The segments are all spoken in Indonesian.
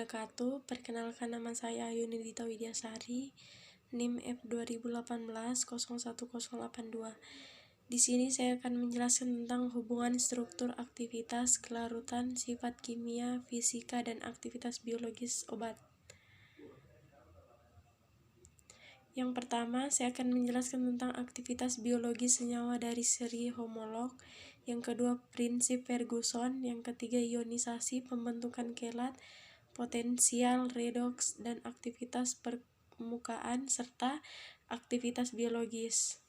wabarakatuh. Perkenalkan, nama saya Yunidita Widyasari, NIM F2018-010082. Di sini saya akan menjelaskan tentang hubungan struktur aktivitas, kelarutan, sifat kimia, fisika, dan aktivitas biologis obat. Yang pertama, saya akan menjelaskan tentang aktivitas biologi senyawa dari seri homolog. Yang kedua, prinsip Ferguson. Yang ketiga, ionisasi, pembentukan kelat, potensial redoks, dan aktivitas permukaan, serta aktivitas biologis.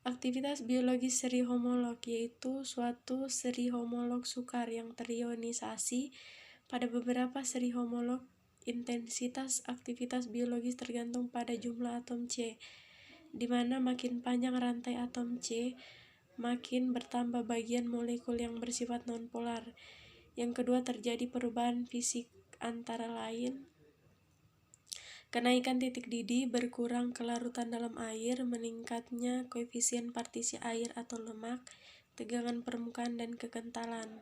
Aktivitas biologis seri homolog yaitu suatu seri homolog sukar yang terionisasi. Pada beberapa seri homolog, intensitas aktivitas biologis tergantung pada jumlah atom C, di mana makin panjang rantai atom C, makin bertambah bagian molekul yang bersifat nonpolar. Yang kedua, terjadi perubahan fisik antara lain kenaikan titik didih, berkurang kelarutan dalam air, meningkatnya koefisien partisi air atau lemak, tegangan permukaan, dan kekentalan.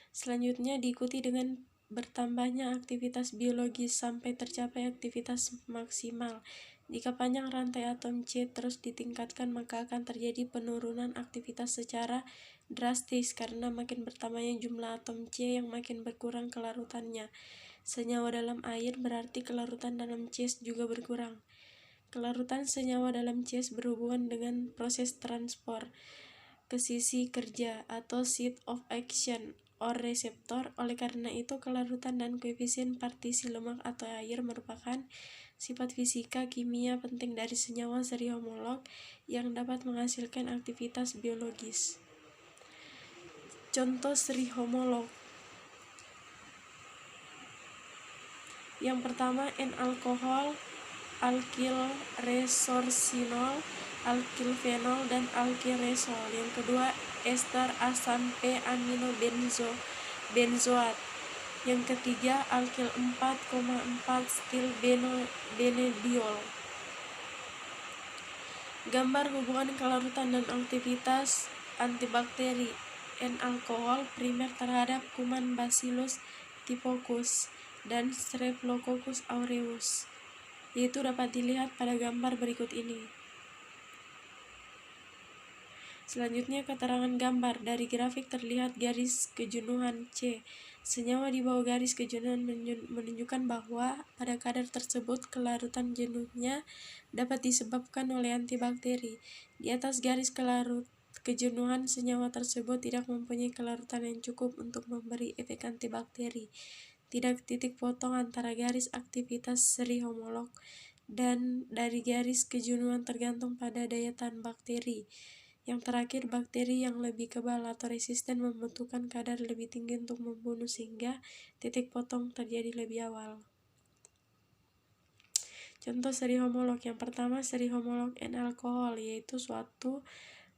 Selanjutnya diikuti dengan bertambahnya aktivitas biologis sampai tercapai aktivitas maksimal. Jika panjang rantai atom C terus ditingkatkan, maka akan terjadi penurunan aktivitas secara drastis karena makin bertambahnya jumlah atom C yang makin berkurang kelarutannya. Senyawa dalam air berarti kelarutan dalam C juga berkurang. Kelarutan senyawa dalam C berhubungan dengan proses transport ke sisi kerja atau site of action or reseptor. Oleh karena itu, kelarutan dan koefisien partisi lemak atau air merupakan sifat fisika kimia penting dari senyawa seri homolog yang dapat menghasilkan aktivitas biologis. Contoh seri homolog. Yang pertama, N-alkohol, alkylresorcinol, alkylfenol, dan alkylresol. Yang kedua, ester asam P-aminobenzoat. Yang ketiga, alkyl 4,4 stil benediol. Gambar hubungan kelarutan dan aktivitas antibakteri N-alkohol primer terhadap kuman Bacillus typhus dan Streptococcus aureus, yaitu dapat dilihat pada gambar berikut ini. Selanjutnya, keterangan gambar. Dari grafik terlihat garis kejenuhan C. Senyawa di bawah garis kejenuhan menunjukkan bahwa pada kadar tersebut kelarutan jenuhnya dapat disebabkan oleh antibakteri. Di atas garis kejenuhan, senyawa tersebut tidak mempunyai kelarutan yang cukup untuk memberi efek antibakteri. Tidak titik potong antara garis aktivitas seri homolog dan dari garis kejenuhan tergantung pada daya tahan bakteri. Yang terakhir, bakteri yang lebih kebal atau resisten membutuhkan kadar lebih tinggi untuk membunuh sehingga titik potong terjadi lebih awal. Contoh seri homolog. Yang pertama, seri homolog N-alkohol yaitu suatu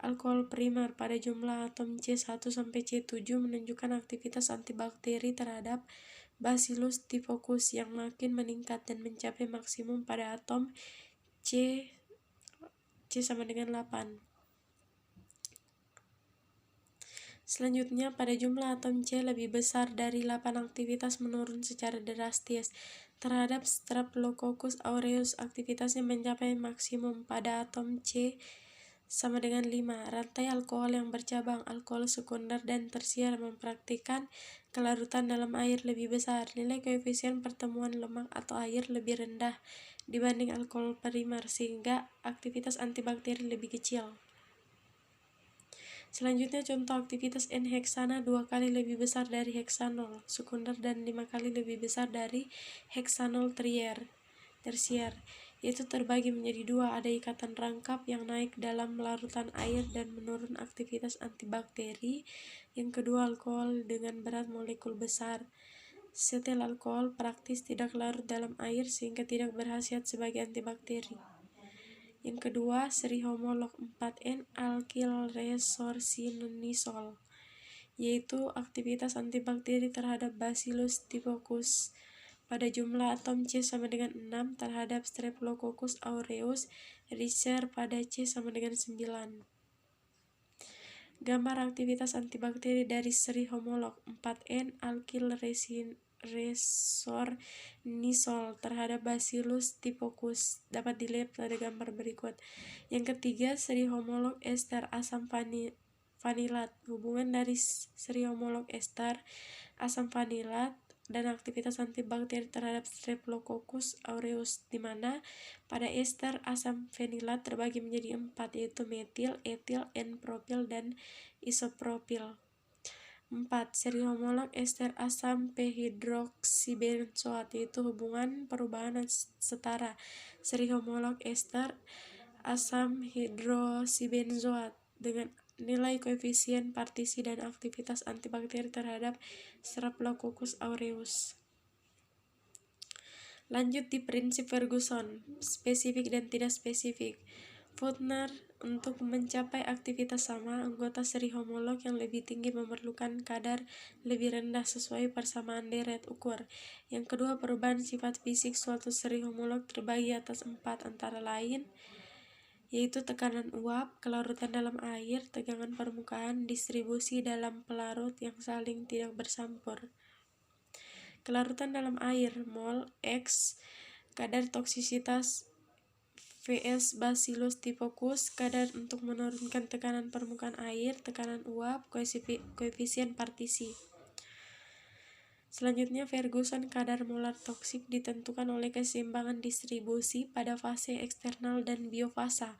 alkohol primer pada jumlah atom C1-C7 menunjukkan aktivitas antibakteri terhadap Bacillus typhus yang makin meningkat dan mencapai maksimum pada atom C sama dengan 8. Selanjutnya, pada jumlah atom C lebih besar dari 8, aktivitas menurun secara drastis. Terhadap Streptococcus aureus, aktivitasnya mencapai maksimum pada atom C sama dengan 5. Rantai alkohol yang bercabang, alkohol sekunder dan tersier mempraktikkan kelarutan dalam air lebih besar. Nilai koefisien pertemuan lemak atau air lebih rendah dibanding alkohol primer sehingga aktivitas antibakteri lebih kecil. Selanjutnya, contoh aktivitas N-heksana 2 kali lebih besar dari heksanol sekunder dan 5 kali lebih besar dari heksanol tersier, yaitu terbagi menjadi 2. Ada ikatan rangkap yang naik dalam larutan air dan menurun aktivitas antibakteri. Yang kedua, alkohol dengan berat molekul besar. Setel alkohol praktis tidak larut dalam air sehingga tidak berkhasiat sebagai antibakteri. Yang kedua, seri homolog 4N alkylresorcinol, yaitu aktivitas antibakteri terhadap Bacillus typhus pada jumlah atom C sama dengan 6, terhadap Streptococcus aureus, Richter pada C sama dengan 9. Gambar aktivitas antibakteri dari seri homolog 4N alkyl resornisol terhadap Bacillus typhus dapat dilihat pada gambar berikut. Yang ketiga, seri homolog ester asam vanilat. Hubungan dari seri homolog ester asam vanilat dan aktivitas antibakteri terhadap Streptococcus aureus, di mana pada ester asam vanilat terbagi menjadi 4, yaitu metil, etil, N-propil, dan isopropil. 4. Seri homolog ester asam p-hidroksibenzoat, yaitu hubungan perubahan setara seri homolog ester asam hidroksibenzoat dengan nilai koefisien partisi dan aktivitas antibakteri terhadap Streptococcus aureus. Lanjut di prinsip Ferguson, spesifik dan tidak spesifik. Putner, untuk mencapai aktivitas sama, anggota seri homolog yang lebih tinggi memerlukan kadar lebih rendah sesuai persamaan deret ukur. Yang kedua, perubahan sifat fisik suatu seri homolog terbagi atas 4, antara lain yaitu tekanan uap, kelarutan dalam air, tegangan permukaan, distribusi dalam pelarut yang saling tidak bersampur. Kelarutan dalam air, mol X, kadar toksisitas Vs Bacillus typhus, kadar untuk menurunkan tekanan permukaan air, tekanan uap, koefisien partisi. Selanjutnya, Ferguson, kadar molar toksik ditentukan oleh keseimbangan distribusi pada fase eksternal dan biofasa.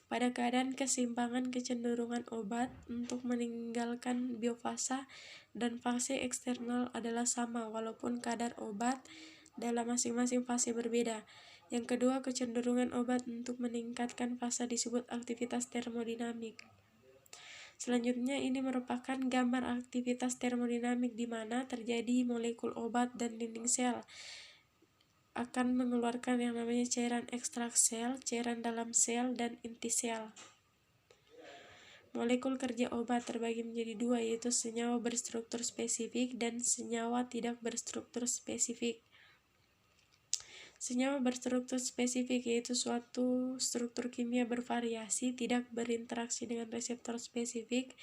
Pada keadaan keseimbangan, kecenderungan obat untuk meninggalkan biofasa dan fase eksternal adalah sama, walaupun kadar obat dalam masing-masing fase berbeda. Yang kedua, kecenderungan obat untuk meningkatkan fase disebut aktivitas termodinamik. Selanjutnya, ini merupakan gambar aktivitas termodinamik di mana terjadi molekul obat dan dinding sel akan mengeluarkan yang namanya cairan ekstrak sel, cairan dalam sel, dan inti sel. Molekul kerja obat terbagi menjadi 2, yaitu senyawa berstruktur spesifik dan senyawa tidak berstruktur spesifik. Senyawa berstruktur spesifik yaitu suatu struktur kimia bervariasi, tidak berinteraksi dengan reseptor spesifik.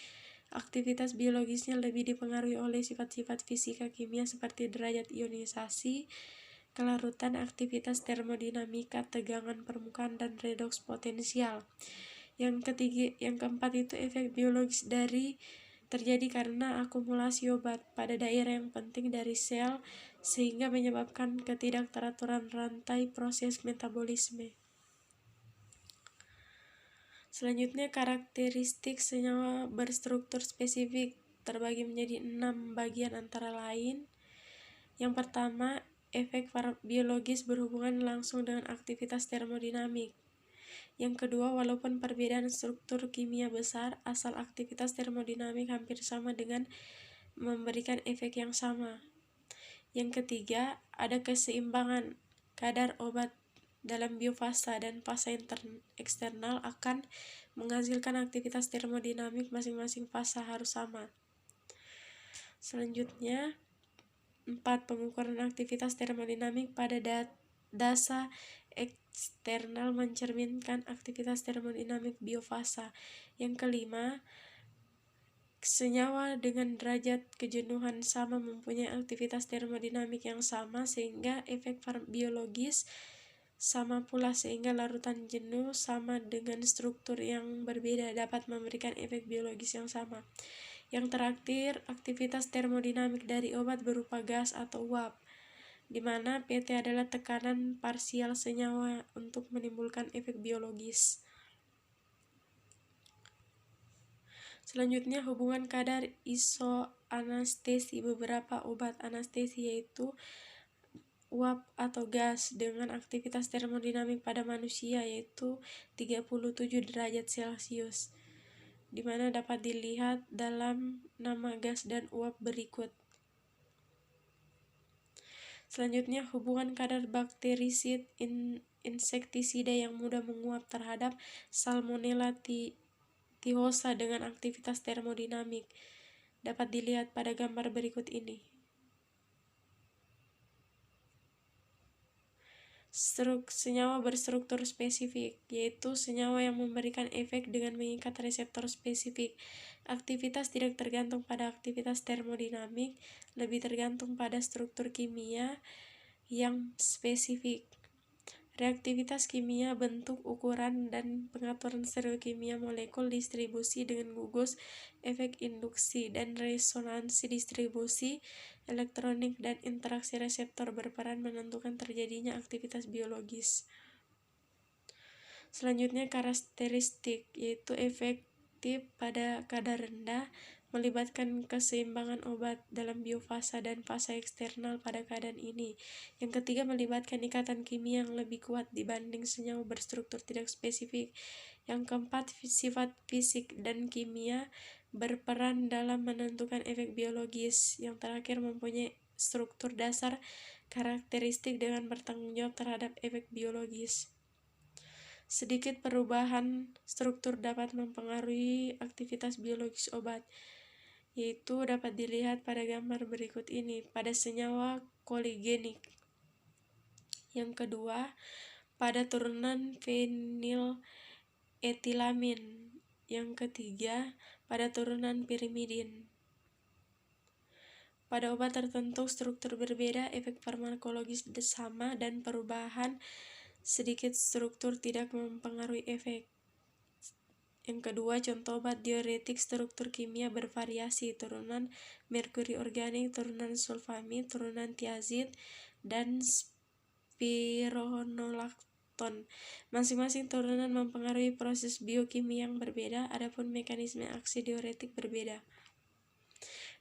Aktivitas biologisnya lebih dipengaruhi oleh sifat-sifat fisika kimia seperti derajat ionisasi, kelarutan, aktivitas termodinamika, tegangan permukaan, dan redoks potensial. Yang keempat itu efek biologis dari terjadi karena akumulasi obat pada daerah yang penting dari sel sehingga menyebabkan ketidakteraturan rantai proses metabolisme. Selanjutnya, karakteristik senyawa berstruktur spesifik terbagi menjadi 6 bagian, antara lain. Yang pertama, efek biologis berhubungan langsung dengan aktivitas termodinamik. Yang kedua, walaupun perbedaan struktur kimia besar, asal aktivitas termodinamik hampir sama dengan memberikan efek yang sama. Yang ketiga, ada keseimbangan kadar obat dalam biofasa dan fase eksternal akan menghasilkan aktivitas termodinamik, masing-masing fasa harus sama. Selanjutnya, 4. Pengukuran aktivitas termodinamik pada dasa eksternal mencerminkan aktivitas termodinamik biofasa. Yang kelima, senyawa dengan derajat kejenuhan sama mempunyai aktivitas termodinamik yang sama sehingga efek biologis sama pula, sehingga larutan jenuh sama dengan struktur yang berbeda dapat memberikan efek biologis yang sama. Yang terakhir, aktivitas termodinamik dari obat berupa gas atau uap, di mana PT adalah tekanan parsial senyawa untuk menimbulkan efek biologis. Selanjutnya, hubungan kadar isoanestesi beberapa obat anestesi yaitu uap atau gas dengan aktivitas termodinamik pada manusia yaitu 37 derajat Celcius, di mana dapat dilihat dalam nama gas dan uap berikut. Selanjutnya, hubungan kadar bakterisid insektisida yang mudah menguap terhadap Salmonella typhosa dengan aktivitas termodinamik dapat dilihat pada gambar berikut ini. senyawa berstruktur spesifik, yaitu senyawa yang memberikan efek dengan mengikat reseptor spesifik. Aktivitas tidak tergantung pada aktivitas termodinamik, lebih tergantung pada struktur kimia yang spesifik. Reaktivitas kimia, bentuk, ukuran, dan pengaturan stereokimia molekul, distribusi dengan gugus, efek induksi dan resonansi, distribusi elektronik, dan interaksi reseptor berperan menentukan terjadinya aktivitas biologis. Selanjutnya karakteristik, yaitu efektif pada kadar rendah, melibatkan keseimbangan obat dalam biofasa dan fasa eksternal pada keadaan ini. Yang ketiga, melibatkan ikatan kimia yang lebih kuat dibanding senyawa berstruktur tidak spesifik. Yang keempat, sifat fisik dan kimia berperan dalam menentukan efek biologis. Yang terakhir, mempunyai struktur dasar karakteristik dengan bertanggung jawab terhadap efek biologis. Sedikit perubahan struktur dapat mempengaruhi aktivitas biologis obat, yaitu dapat dilihat pada gambar berikut ini pada senyawa koligenik. Yang kedua, pada turunan feniletilamin. Yang ketiga, pada turunan pirimidin. Pada obat tertentu struktur berbeda, efek farmakologis sama, dan perubahan sedikit struktur tidak mempengaruhi efek. Yang kedua, contoh obat diuretik struktur kimia bervariasi, turunan merkuri organik, turunan sulfamid, turunan tiazid, dan spironolakton. Masing-masing turunan mempengaruhi proses biokimia yang berbeda, adapun mekanisme aksi diuretik berbeda.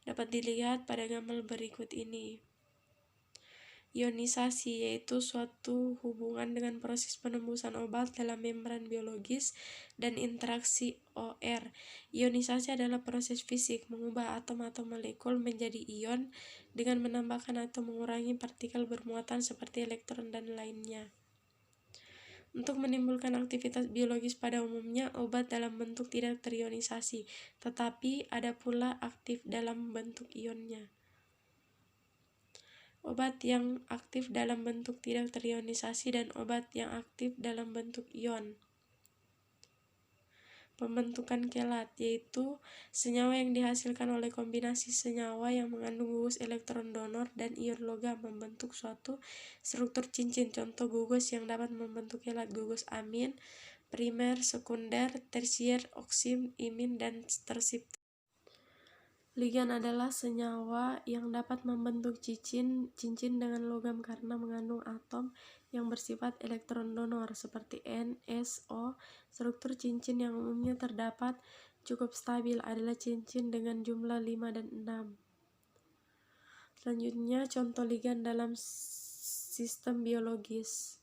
Dapat dilihat pada gambar berikut ini. Ionisasi, yaitu suatu hubungan dengan proses penembusan obat dalam membran biologis dan interaksi OR. Ionisasi adalah proses fisik, mengubah atom atau molekul menjadi ion dengan menambahkan atau mengurangi partikel bermuatan seperti elektron dan lainnya. Untuk menimbulkan aktivitas biologis pada umumnya, obat dalam bentuk tidak terionisasi, tetapi ada pula aktif dalam bentuk ionnya. Obat yang aktif dalam bentuk tidak terionisasi dan obat yang aktif dalam bentuk ion. Pembentukan kelat, yaitu senyawa yang dihasilkan oleh kombinasi senyawa yang mengandung gugus elektron donor dan ion logam membentuk suatu struktur cincin. Contoh gugus yang dapat membentuk kelat: gugus amin, primer, sekunder, tersier, oksim, imin, dan tersibuk. Ligan adalah senyawa yang dapat membentuk cincin dengan logam karena mengandung atom yang bersifat elektron donor seperti N, S, O. Struktur cincin yang umumnya terdapat cukup stabil adalah cincin dengan jumlah 5 dan 6. Selanjutnya, contoh ligan dalam sistem biologis.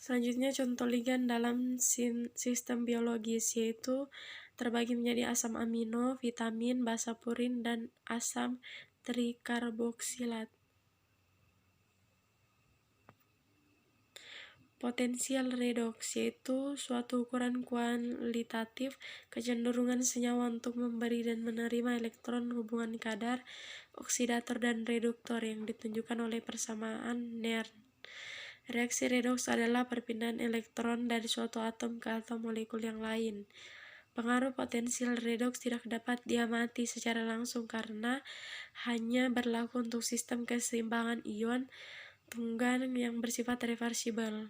Selanjutnya, contoh ligan dalam sistem biologis, yaitu terbagi menjadi asam amino, vitamin, basa purin, dan asam trikarboksilat. Potensial redoks, yaitu suatu ukuran kualitatif kecenderungan senyawa untuk memberi dan menerima elektron, hubungan kadar, oksidator, dan reduktor yang ditunjukkan oleh persamaan Nernst. Reaksi redoks adalah perpindahan elektron dari suatu atom ke atom molekul yang lain. Pengaruh potensial redoks tidak dapat diamati secara langsung karena hanya berlaku untuk sistem keseimbangan ion tunggal yang bersifat reversibel.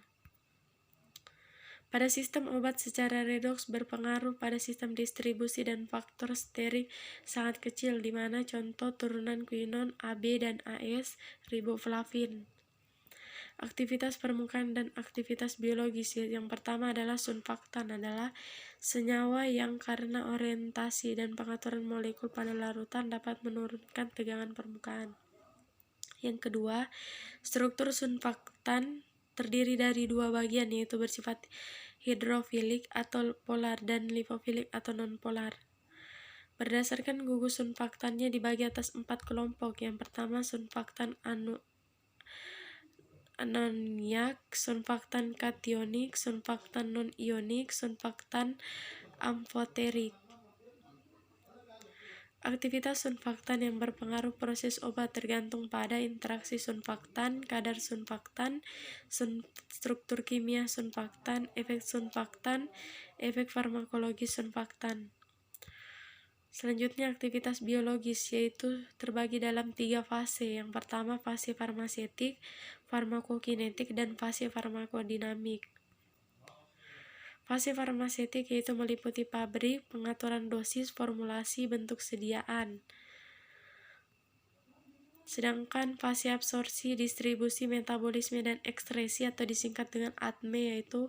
Pada sistem obat, secara redoks berpengaruh pada sistem distribusi dan faktor steric sangat kecil, di mana contoh turunan quinon AB dan AS, riboflavin. Aktivitas permukaan dan aktivitas biologis. Yang pertama adalah sunfaktan, adalah senyawa yang karena orientasi dan pengaturan molekul pada larutan dapat menurunkan tegangan permukaan. Yang kedua, struktur sunfaktan terdiri dari dua bagian, yaitu bersifat hidrofilik atau polar dan lipofilik atau non-polar. Berdasarkan gugus sunfaktannya dibagi atas 4 kelompok. Yang pertama, sunfaktan anoniak, sunfaktan kationik, sunfaktan non-ionik, sunfaktan amfoterik. Aktivitas surfaktan yang berpengaruh proses obat tergantung pada interaksi surfaktan, kadar surfaktan, struktur kimia surfaktan, efek farmakologi surfaktan. Selanjutnya aktivitas biologis, yaitu terbagi dalam 3 fase. Yang pertama fase farmasetik, farmakokinetik, dan fase farmakodinamik. Fase farmasetik yaitu meliputi pabrik, pengaturan dosis, formulasi, bentuk sediaan. Sedangkan fase absorpsi, distribusi, metabolisme, dan ekskresi atau disingkat dengan ADME yaitu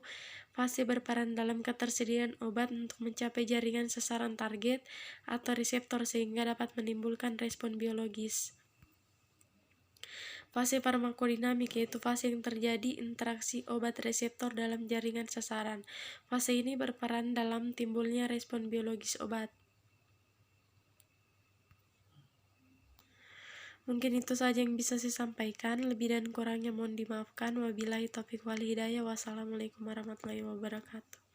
fase berperan dalam ketersediaan obat untuk mencapai jaringan sasaran target atau reseptor sehingga dapat menimbulkan respon biologis. Fase farmakodinamik yaitu fase yang terjadi interaksi obat reseptor dalam jaringan sasaran. Fase ini berperan dalam timbulnya respon biologis obat. Mungkin itu saja yang bisa saya sampaikan. Lebih dan kurangnya mohon dimaafkan. Wabillahi taufiq wal hidayah. Wassalamualaikum warahmatullahi wabarakatuh.